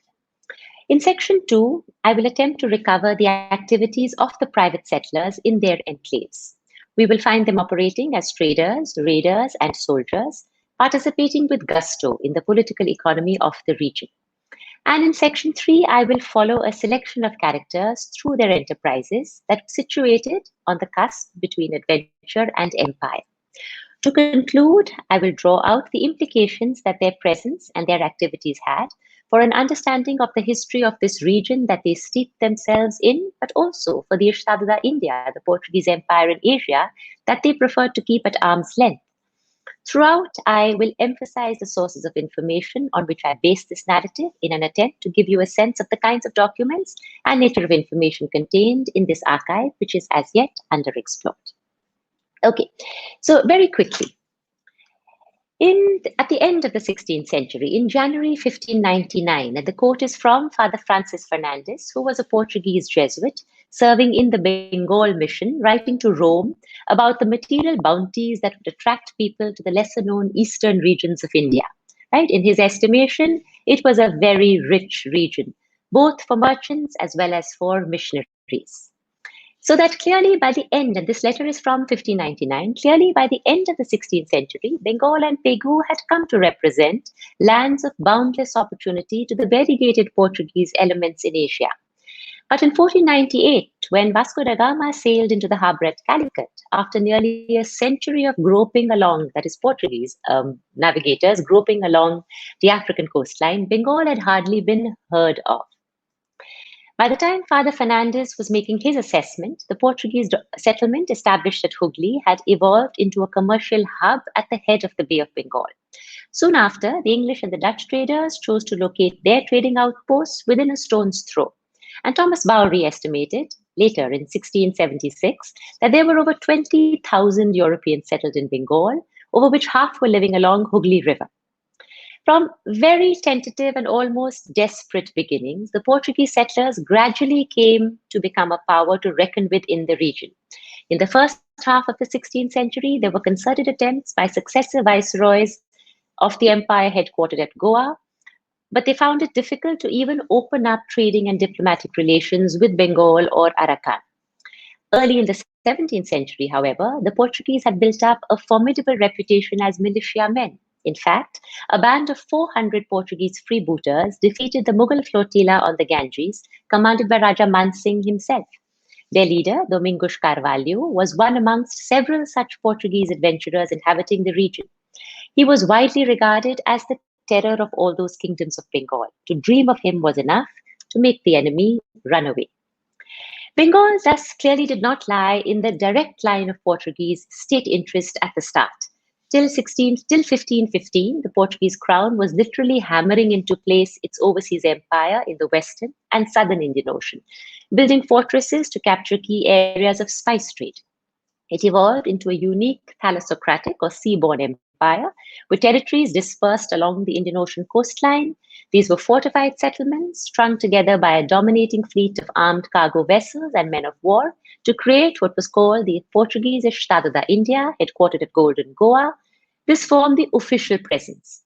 In section 2, I will attempt to recover the activities of the private settlers in their enclaves. We will find them operating as traders, raiders, and soldiers, participating with gusto in the political economy of the region. And in section 3, I will follow a selection of characters through their enterprises that are situated on the cusp between adventure and empire. To conclude, I will draw out the implications that their presence and their activities had for an understanding of the history of this region that they steeped themselves in, but also for the Estado da India, the Portuguese Empire in Asia, that they preferred to keep at arm's length. Throughout, I will emphasize the sources of information on which I base this narrative in an attempt to give you a sense of the kinds of documents and nature of information contained in this archive, which is as yet underexplored. Okay, so very quickly, at the end of the 16th century, in January 1599, and the quote is from Father Francis Fernandes, who was a Portuguese Jesuit serving in the Bengal mission, writing to Rome about the material bounties that would attract people to the lesser known eastern regions of India. Right? In his estimation, it was a very rich region, both for merchants as well as for missionaries. So that clearly by the end, and this letter is from 1599, clearly by the end of the 16th century, Bengal and Pegu had come to represent lands of boundless opportunity to the variegated Portuguese elements in Asia. But in 1498, when Vasco da Gama sailed into the harbour at Calicut, after nearly a century of groping along, that is Portuguese navigators groping along the African coastline, Bengal had hardly been heard of. By the time Father Fernandes was making his assessment, the Portuguese settlement established at Hooghly had evolved into a commercial hub at the head of the Bay of Bengal. Soon after, the English and the Dutch traders chose to locate their trading outposts within a stone's throw. And Thomas Bowry estimated, later in 1676, that there were over 20,000 Europeans settled in Bengal, over which half were living along Hooghly River. From very tentative and almost desperate beginnings, the Portuguese settlers gradually came to become a power to reckon with in the region. In the first half of the 16th century, there were concerted attempts by successive viceroys of the empire headquartered at Goa, but they found it difficult to even open up trading and diplomatic relations with Bengal or Arakan. Early in the 17th century, however, the Portuguese had built up a formidable reputation as militiamen. In fact, a band of 400 Portuguese freebooters defeated the Mughal flotilla on the Ganges, commanded by Raja Mansingh himself. Their leader, Domingos Carvalho, was one amongst several such Portuguese adventurers inhabiting the region. He was widely regarded as the terror of all those kingdoms of Bengal. To dream of him was enough to make the enemy run away. Bengal thus clearly did not lie in the direct line of Portuguese state interest at the start. Till 1515, the Portuguese crown was literally hammering into place its overseas empire in the western and southern Indian Ocean, building fortresses to capture key areas of spice trade. It evolved into a unique thalassocratic or seaborne empire with territories dispersed along the Indian Ocean coastline. These were fortified settlements strung together by a dominating fleet of armed cargo vessels and men of war to create what was called the Portuguese Estado da India, headquartered at Golden Goa. This formed the official presence.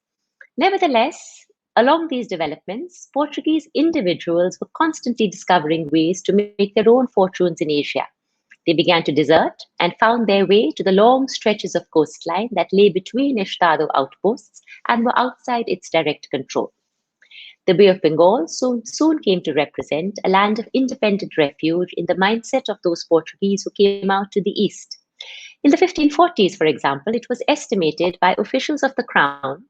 Nevertheless, along these developments, Portuguese individuals were constantly discovering ways to make their own fortunes in Asia. They began to desert and found their way to the long stretches of coastline that lay between Estado outposts and were outside its direct control. The Bay of Bengal soon came to represent a land of independent refuge in the mindset of those Portuguese who came out to the east. In the 1540s, for example, it was estimated by officials of the crown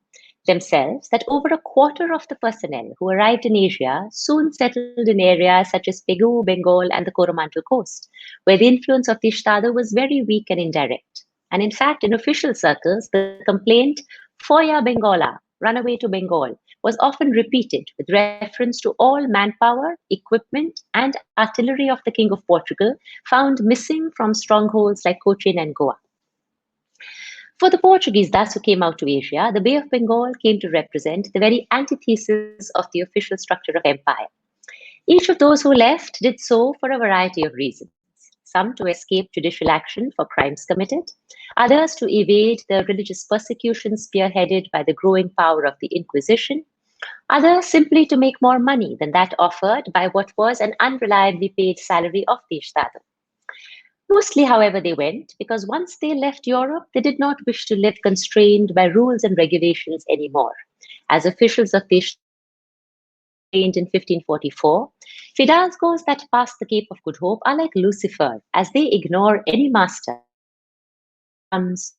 themselves that over a quarter of the personnel who arrived in Asia soon settled in areas such as Pegu, Bengal, and the Coromandel coast, where the influence of the Estado was very weak and indirect. And in fact, in official circles, the complaint, Foya Bengala, run away to Bengal, was often repeated with reference to all manpower, equipment, and artillery of the King of Portugal found missing from strongholds like Cochin and Goa. For the Portuguese, thus, who came out to Asia, the Bay of Bengal came to represent the very antithesis of the official structure of empire. Each of those who left did so for a variety of reasons. Some to escape judicial action for crimes committed, others to evade the religious persecution spearheaded by the growing power of the Inquisition, others simply to make more money than that offered by what was an unreliably paid salary of the Estado. Mostly, however, they went because once they left Europe, they did not wish to live constrained by rules and regulations anymore. As officials of the Estado explained in 1544, Fidalgos that pass the Cape of Good Hope are like Lucifer, as they ignore any master comes.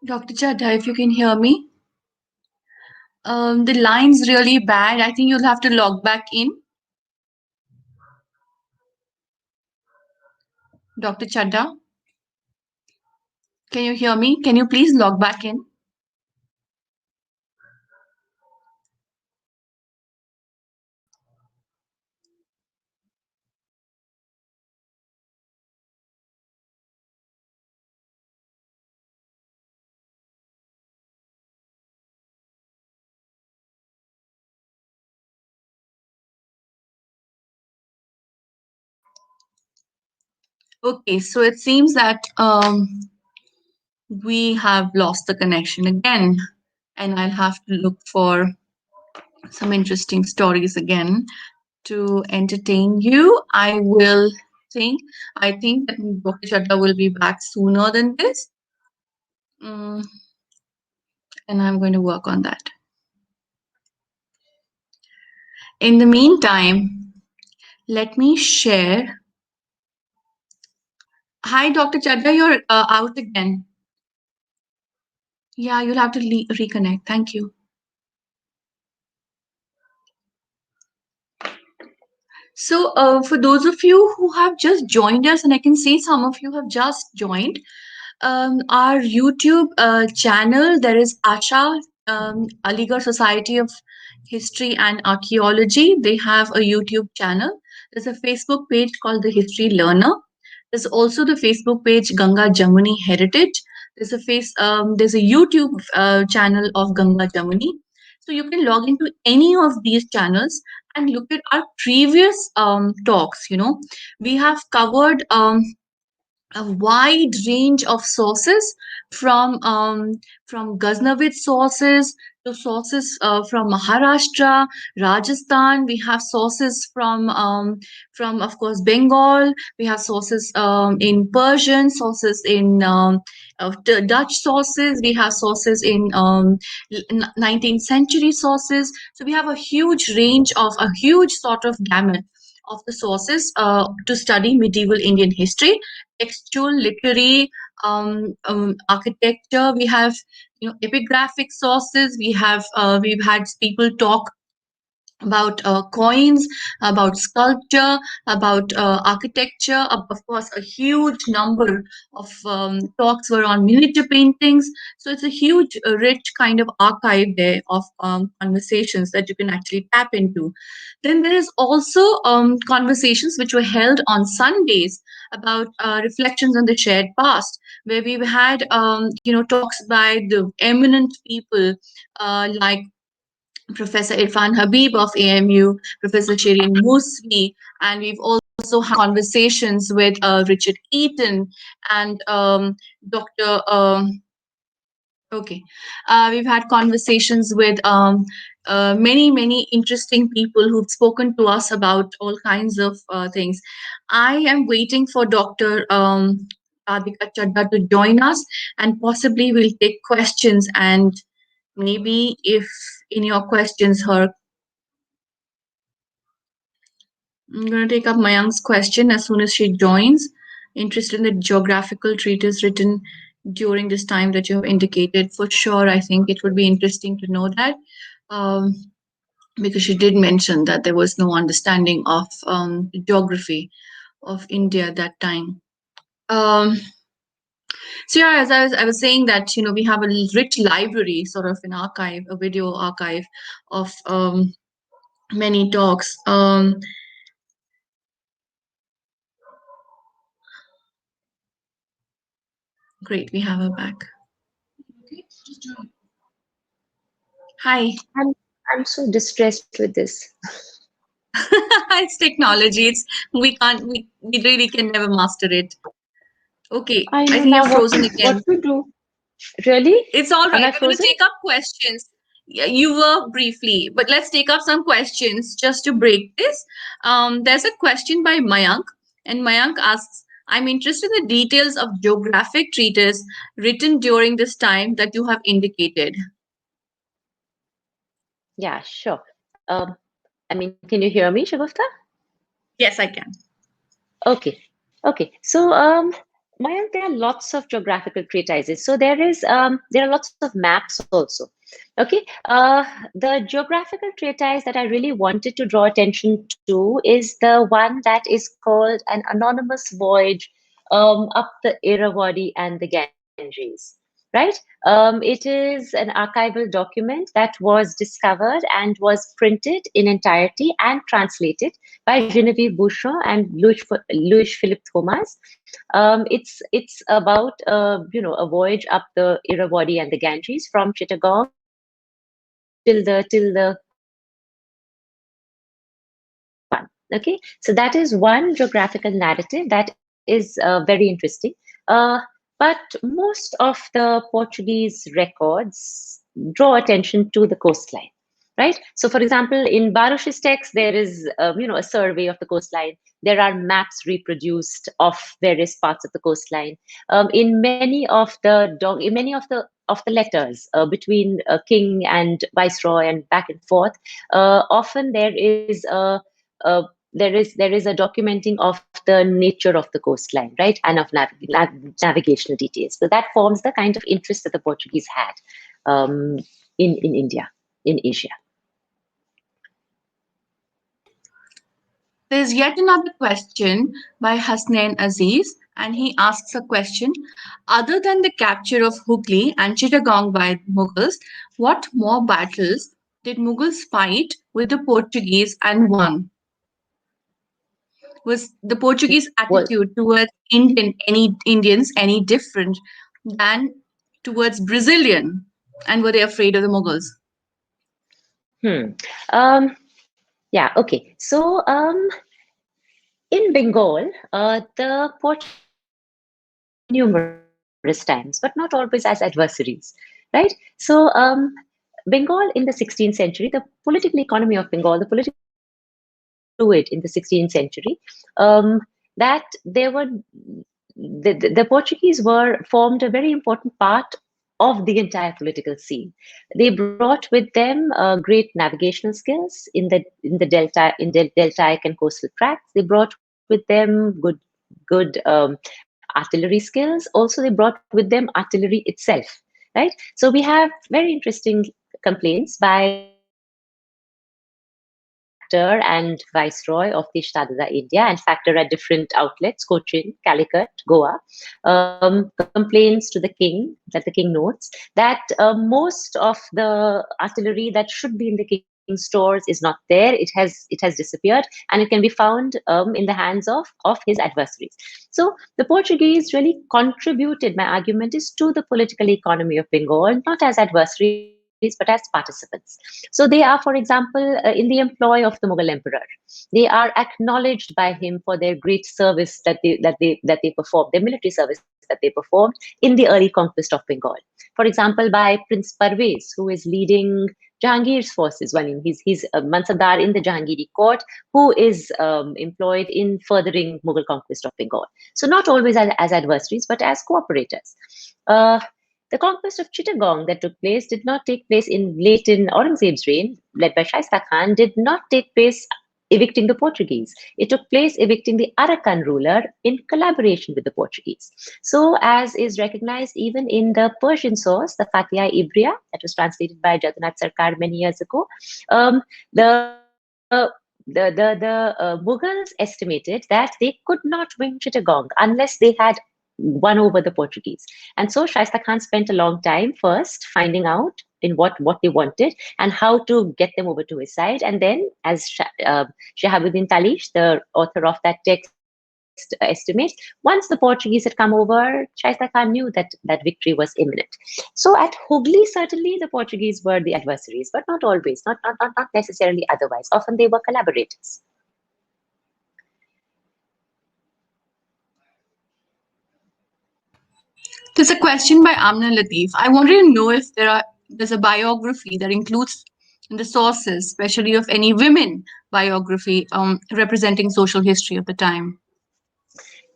Dr. Chadha, if you can hear me. The line's really bad. I think you'll have to log back in. Dr. Chadda, can you hear me? Can you please log back in? Okay, so it seems that we have lost the connection again, and I'll have to look for some interesting stories again to entertain you. Think, I think that Dr. Chadda will be back sooner than this, mm, and I'm going to work on that. In the meantime, let me share. Hi, Dr. Chadda, you're out again. Yeah, you'll have to reconnect. Thank you. So, for those of you who have just joined us, and I can see some of you have just joined, our YouTube channel, there is Asha, Aligarh Society of History and Archaeology. They have a YouTube channel. There's a Facebook page called The History Learner. There's also the Facebook page Ganga Jamuni Heritage. There's a YouTube channel of Ganga Jamuni. So you can log into any of these channels and look at our previous talks. We have covered a wide range of sources from Ghaznavid sources to sources from Maharashtra, Rajasthan. We have sources from of course Bengal. We have sources in Persian, sources in Dutch sources. We have sources in 19th century sources. So we have a huge sort of gamut of the sources to study medieval Indian history, textual, literary, architecture. We have epigraphic sources. We've had people talk about coins, about sculpture, about architecture. Of course, a huge number of talks were on miniature paintings. So it's a huge, rich kind of archive there of conversations that you can actually tap into. Then there is also conversations which were held on Sundays about reflections on the shared past, where we've had talks by the eminent people like Professor Irfan Habib of AMU, Professor Shirin Musli, and we've also had conversations with Richard Eaton and Dr. Okay. We've had conversations with many, many interesting people who've spoken to us about all kinds of things. I am waiting for Dr. Radhika Chaddha to join us, and possibly we'll take questions. And maybe if in your questions, I'm going to take up Mayank's question as soon as she joins. Interested in the geographical treatise written during this time that you have indicated. For sure, I think it would be interesting to know that um, because she did mention that there was no understanding of geography of India at that time. Um, so yeah, as I was saying that we have a rich library, sort of an archive, a video archive of many talks. Great, we have her back. Okay, just join. Hi. I'm I'm so distressed with this. It's technology. We really can never master it. Okay, I I know think you're now frozen what again. to do. Really? It's all Am right. I We're going to frozen? take up questions. Yeah, you were briefly, but let's take up some questions just to break this. There's a question by Mayank, and Mayank asks, I'm interested in the details of geographic treatise written during this time that you have indicated. Yeah, sure. I mean, can you hear me, Shagufta? Yes, I can. Okay. Okay. So, Mayank, there are lots of geographical treatises. So there are lots of maps also. Okay, the geographical treatise that I really wanted to draw attention to is the one that is called An Anonymous Voyage Up the Irrawaddy and the Ganges. Right? It is an archival document that was discovered and was printed in entirety and translated by Genevieve Bouchon and Louis Philippe Thomas. It's about a voyage up the Irrawaddy and the Ganges from Chittagong till the one. Okay, so that is one geographical narrative that is very interesting. Uh, but most of the Portuguese records draw attention to the coastline, right? So, for example, in Baruch's text, there is a survey of the coastline. There are maps reproduced of various parts of the coastline. In many of the letters between king and viceroy and back and forth, often there is a documenting of the nature of the coastline, right, and of navigational details. So that forms the kind of interest that the Portuguese had um, in India, in Asia. There's yet another question by Hasnain Aziz, and he asks a question: other than the capture of Hooghly and Chittagong by Mughals, what more battles did Mughals fight with the Portuguese and won? Was the Portuguese Well, attitude towards Indians any different than towards Brazilian? And were they afraid of the Mughals? hmm. Um, yeah, okay. So in Bengal, the Portuguese fought numerous times, but not always as adversaries, right? So Bengal in the 16th century, the political economy of Bengal, the political economy was so fluid in the 16th century that there were the Portuguese were formed a very important part of the entire political scene. They brought with them great navigational skills in the deltaic and coastal tracts. They brought with them good artillery skills. Also, they brought with them artillery itself. Right. So we have very interesting complaints by the factor and viceroy of the Chadha India and factor at different outlets, Cochin, Calicut, Goa, complains to the king that the king notes that most of the artillery that should be in the king's stores is not there. It has disappeared, and it can be found in the hands of his adversaries. So the Portuguese really contributed. My argument is to the political economy of Bengal, not as adversaries but as participants. So they are, for example, in the employ of the Mughal emperor. They are acknowledged by him for their great service that they performed, their military service that they performed in the early conquest of Bengal. For example, by Prince Parvez, who is leading Jahangir's forces. I mean, he's a Mansabdar in the Jahangiri court who is employed in furthering Mughal conquest of Bengal. So not always as adversaries, but as cooperators. Uh, the conquest of Chittagong that took place did not take place in Aurangzeb's reign, led by Shaista Khan, did not take place evicting the Portuguese. It took place evicting the Arakan ruler in collaboration with the Portuguese. So, as is recognized even in the Persian source, the Fatiha Ibria, that was translated by Jagannath Sarkar many years ago, um, the Mughals estimated that they could not win Chittagong unless they had won over the Portuguese. And so Shaista Khan spent a long time first finding out in what they wanted and how to get them over to his side. And then, as Shahabuddin Talish, the author of that text, estimates, once the Portuguese had come over, Shaista Khan knew that victory was imminent. So at Hooghly, certainly the Portuguese were the adversaries, but not always, not necessarily otherwise. Often they were collaborators. There's a question by Amna Latif. I wanted to know if there's a biography that includes the sources, especially of any women biography representing social history of the time.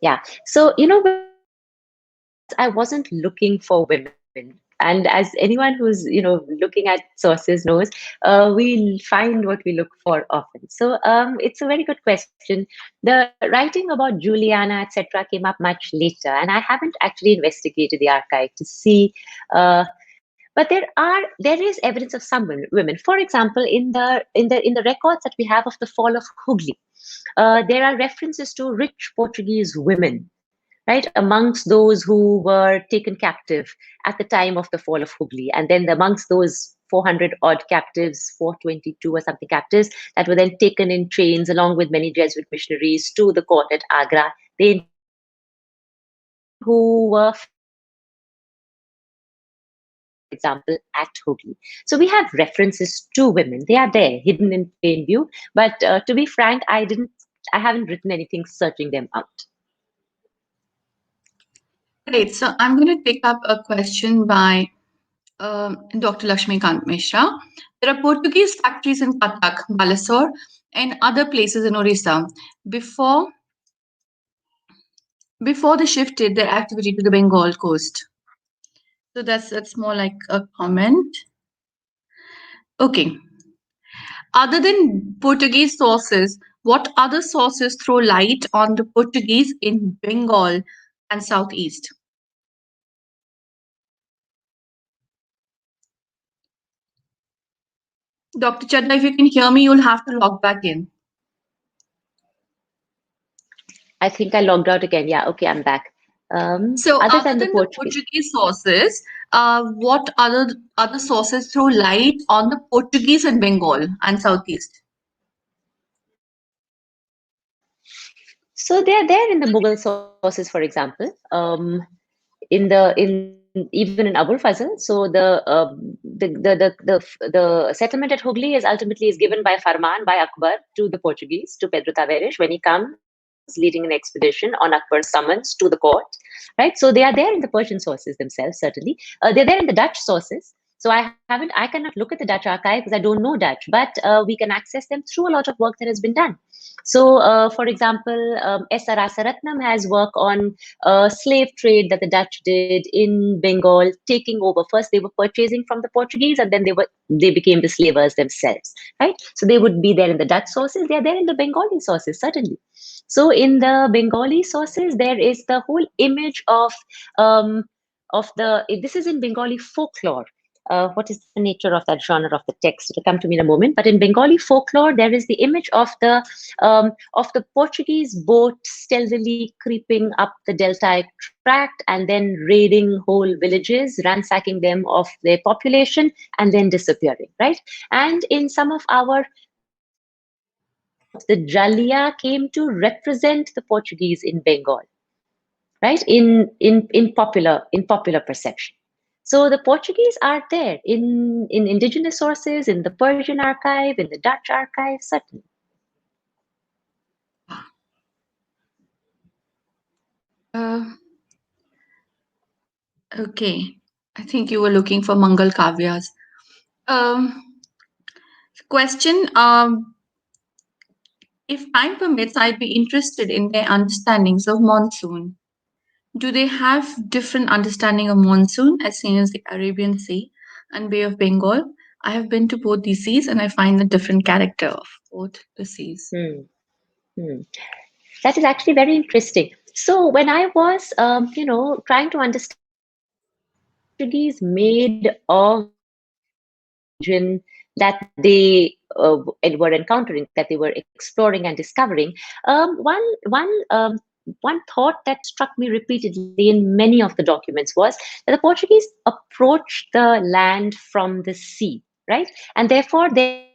Yeah. So, when I was writing this, I wasn't looking for women And as anyone who's looking at sources knows, we'll find what we look for often. So it's a very good question. The writing about Juliana, etc., came up much later, and I haven't actually investigated the archive to see. But there is evidence of some women. For example, in the records that we have of the fall of Hooghly, there are references to rich Portuguese women, right, amongst those who were taken captive at the time of the fall of Hooghly. And then amongst those 400 odd captives, 422 or something captives, that were then taken in trains along with many Jesuit missionaries to the court at Agra, they included women who were found for example, at Hooghly. So we have references to women. They are there, hidden in plain view. But to be frank, I haven't written anything searching them out. Great. So I'm going to pick up a question by Dr. Lakshmikant Mishra. There are Portuguese factories in Cuttack, Balasore, and other places in Orissa. Before before they shifted their activity to the Bengal coast. So that's more like a comment. Okay. Other than Portuguese sources, what other sources throw light on the Portuguese in Bengal and Southeast? Dr. Chadha, if you can hear me, you'll have to log back in. I think I logged out again. Yeah, okay, I'm back. So, Other other than the than the Portuguese, Portuguese sources, what other sources throw light on the Portuguese in Bengal and Southeast? so they are there in the Mughal sources, for example. In even in Abul Fazl. So the settlement at Hooghly is ultimately is given by Farman by Akbar to the Portuguese, to Pedro Tavares, when he comes leading an expedition on Akbar's summons to the court. Right. So they are there in the Persian sources themselves, certainly. They're there in the Dutch sources. So I cannot look at the Dutch archive because I don't know Dutch, but we can access them through a lot of work that has been done. So, for example, S. Rasaratnam has work on slave trade that the Dutch did in Bengal, taking over. First, they were purchasing from the Portuguese, and then they became the slavers themselves. Right. So they would be there in the Dutch sources. They are there in the Bengali sources, certainly. So in the Bengali sources, there is the whole image um, of the. This is in Bengali folklore. What is the nature of that genre of the text? It'll come to me in a moment. But in Bengali folklore, there is the image of the Portuguese boat stealthily creeping up the deltaic tract and then raiding whole villages, ransacking them of their population, and then disappearing. Right, and in some of our accounts, the Jalia came to represent the Portuguese in Bengal, right? In popular perception. So the Portuguese are there in indigenous sources, in the Persian archive, in the Dutch archive, certainly. Uh, okay. I think you were looking for Mangal Kavyas. Um, question. If time permits, I'd be interested in their understandings of monsoon. Do they have different understanding of monsoon as seen as the Arabian Sea and Bay of Bengal? I have been to both these seas and I find the different character of both the seas. Hmm. Hmm. That is actually very interesting. So when I was, trying to understand what the Portuguese made of the region that they were encountering, that they were exploring and discovering, one thought that struck me repeatedly in many of the documents was that the Portuguese approached the land from the sea, right? And therefore, their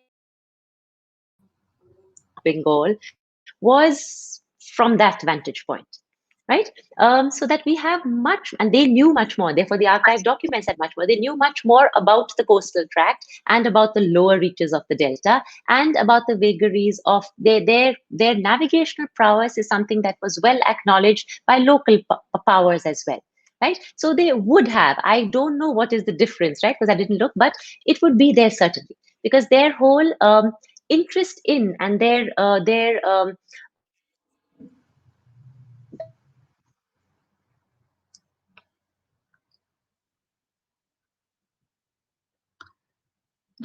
understanding of Bengal was from that vantage point, right? So that we have much, and they knew much more. Therefore, the archive documents had much more. They knew much more about the coastal tract and about the lower reaches of the delta and about the vagaries of their navigational prowess is something that was well acknowledged by local powers as well. Right, so they would have. I don't know what is the difference, right? Because I didn't look, but it would be there certainly because their whole interest in and their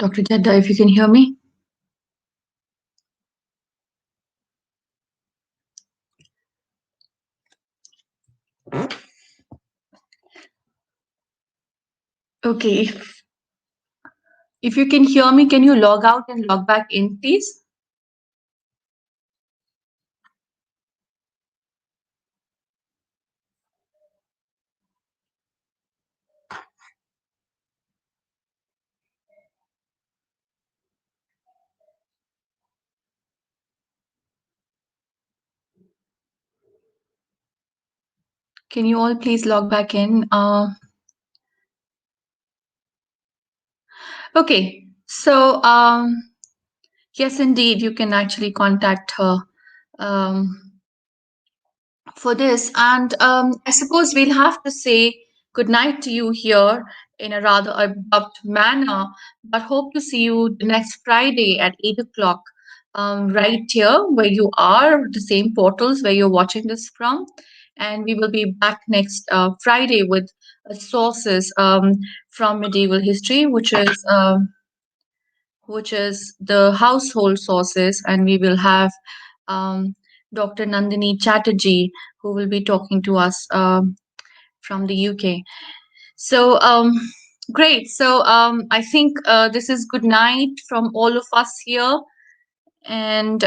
Dr. Chaddha, if you can hear me. Okay, if you can hear me, can you log out and log back in, please? Can you all please log back in? Okay, so yes, indeed, you can actually contact her. Um, for this. And I suppose we'll have to say good night to you here in a rather abrupt manner, but hope to see you the next Friday at 8 o'clock, right here where you are, the same portals where you're watching this from. And we will be back next Friday with sources from medieval history, which is the household sources, and we will have um, Dr. Nandini Chatterjee, who will be talking to us from the UK. So, great. So, I think this is good night from all of us here. And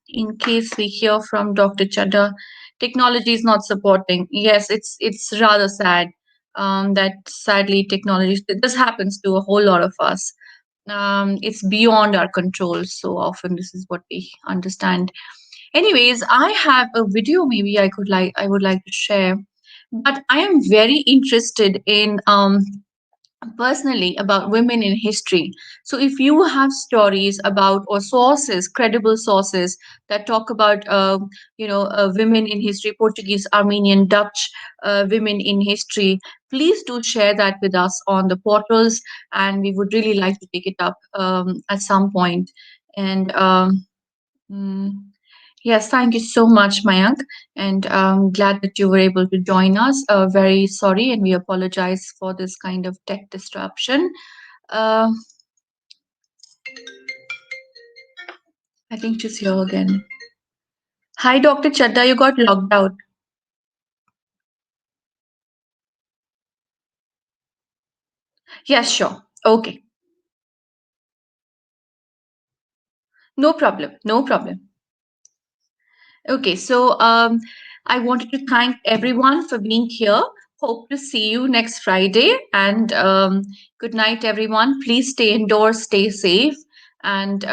in case we hear from Dr. Chadha, technology is not supporting. Yes, it's rather sad that sadly technology, this happens to a whole lot of us. It's beyond our control. So often, this is what we understand. Anyways, I have a video maybe I would like to share, but I am very interested in personally about women in history. So if you have stories about or sources, credible sources that talk about women in history, Portuguese, Armenian, Dutch women in history, please do share that with us on the portals, and we would really like to take it up at some point. And mm, yes, thank you so much, Mayank, and glad that you were able to join us. Very sorry, and we apologize for this kind of tech disruption. Uh, I think she's here again. Hi, Dr. Chadda, you got logged out. Yes, sure. Okay. No problem. No problem. Okay, so I wanted to thank everyone for being here. Hope to see you next Friday. And good night, everyone. Please stay indoors, stay safe, and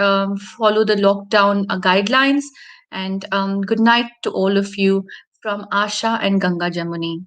follow the lockdown guidelines. And good night to all of you from Asha and Ganga Jamuni.